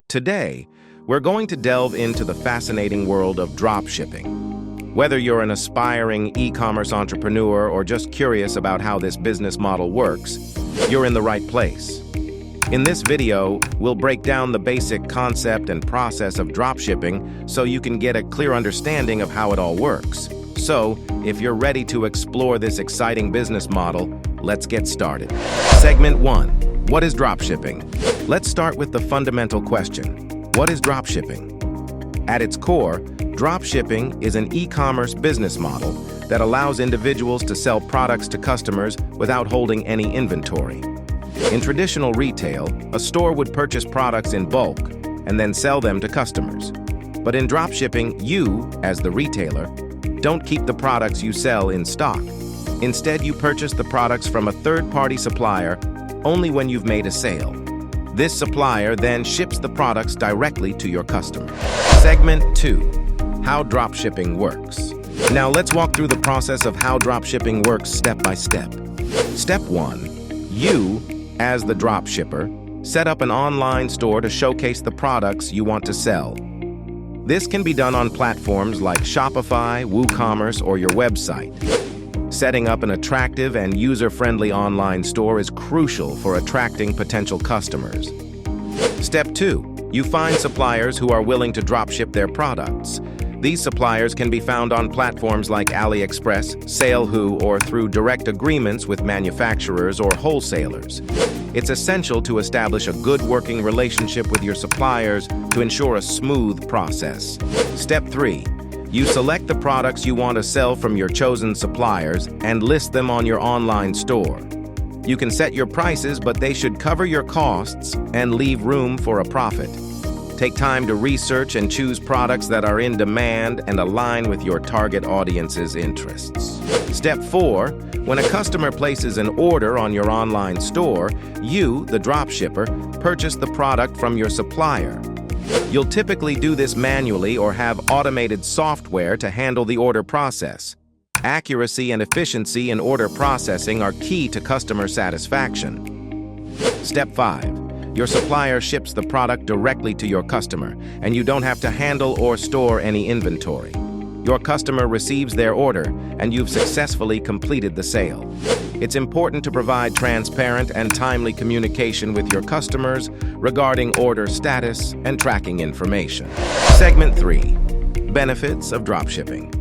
Today, we're going to delve into the fascinating world of dropshipping. Whether you're an aspiring e-commerce entrepreneur or just curious about how this business model works, you're in the right place. In this video, we'll break down the basic concept and process of dropshipping so you can get a clear understanding of how it all works. So, if you're ready to explore this exciting business model, let's get started. Segment 1. What is dropshipping? Let's start with the fundamental question. What is dropshipping? At its core, dropshipping is an e-commerce business model that allows individuals to sell products to customers without holding any inventory. In traditional retail, a store would purchase products in bulk and then sell them to customers. But in dropshipping, you, as the retailer, don't keep the products you sell in stock. Instead, you purchase the products from a third-party supplier only when you've made a sale. This supplier then ships the products directly to your customer. Segment 2. How dropshipping works. Now let's walk through the process of how dropshipping works step by step. Step 1. You, as the dropshipper, set up an online store to showcase the products you want to sell. This can be done on platforms like Shopify, WooCommerce, or your website. Setting up an attractive and user-friendly online store is crucial for attracting potential customers. Step 2. You find suppliers who are willing to dropship their products. These suppliers can be found on platforms like AliExpress, SaleWho, or through direct agreements with manufacturers or wholesalers. It's essential to establish a good working relationship with your suppliers to ensure a smooth process. Step 3. You select the products you want to sell from your chosen suppliers and list them on your online store. You can set your prices, but they should cover your costs and leave room for a profit. Take time to research and choose products that are in demand and align with your target audience's interests. Step 4. When a customer places an order on your online store, you, the dropshipper, purchase the product from your supplier. You'll typically do this manually or have automated software to handle the order process. Accuracy and efficiency in order processing are key to customer satisfaction. Step 5. Your supplier ships the product directly to your customer, and you don't have to handle or store any inventory. Your customer receives their order, and you've successfully completed the sale. It's important to provide transparent and timely communication with your customers regarding order status and tracking information. Segment 3. Benefits of dropshipping.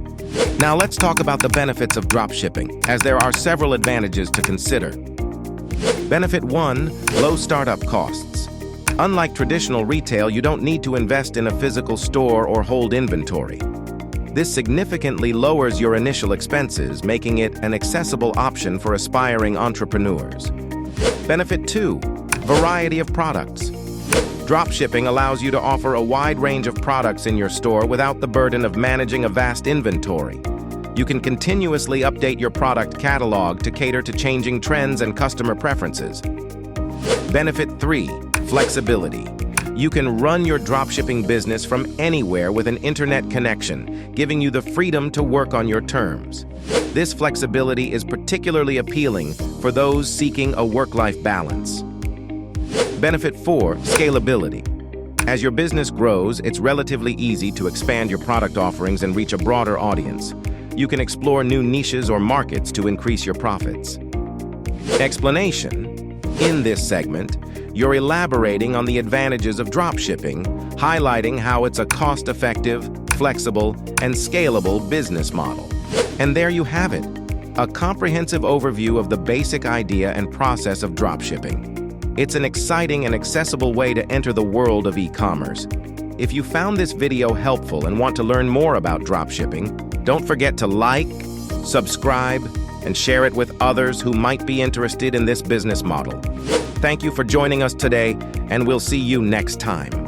Now let's talk about the benefits of dropshipping, as there are several advantages to consider. Benefit 1. Low startup costs. Unlike traditional retail, you don't need to invest in a physical store or hold inventory. This significantly lowers your initial expenses, making it an accessible option for aspiring entrepreneurs. Benefit 2. Variety of products. Dropshipping allows you to offer a wide range of products in your store without the burden of managing a vast inventory. You can continuously update your product catalog to cater to changing trends and customer preferences. Benefit 3. Flexibility. You can run your dropshipping business from anywhere with an internet connection, giving you the freedom to work on your terms. This flexibility is particularly appealing for those seeking a work-life balance. Benefit 4. Scalability. As your business grows, it's relatively easy to expand your product offerings and reach a broader audience. You can explore new niches or markets to increase your profits. Explanation. In this segment, you're elaborating on the advantages of dropshipping, highlighting how it's a cost-effective, flexible, and scalable business model. And there you have it, a comprehensive overview of the basic idea and process of dropshipping. It's an exciting and accessible way to enter the world of e-commerce. If you found this video helpful and want to learn more about dropshipping, don't forget to like, subscribe, and share it with others who might be interested in this business model. Thank you for joining us today, and we'll see you next time.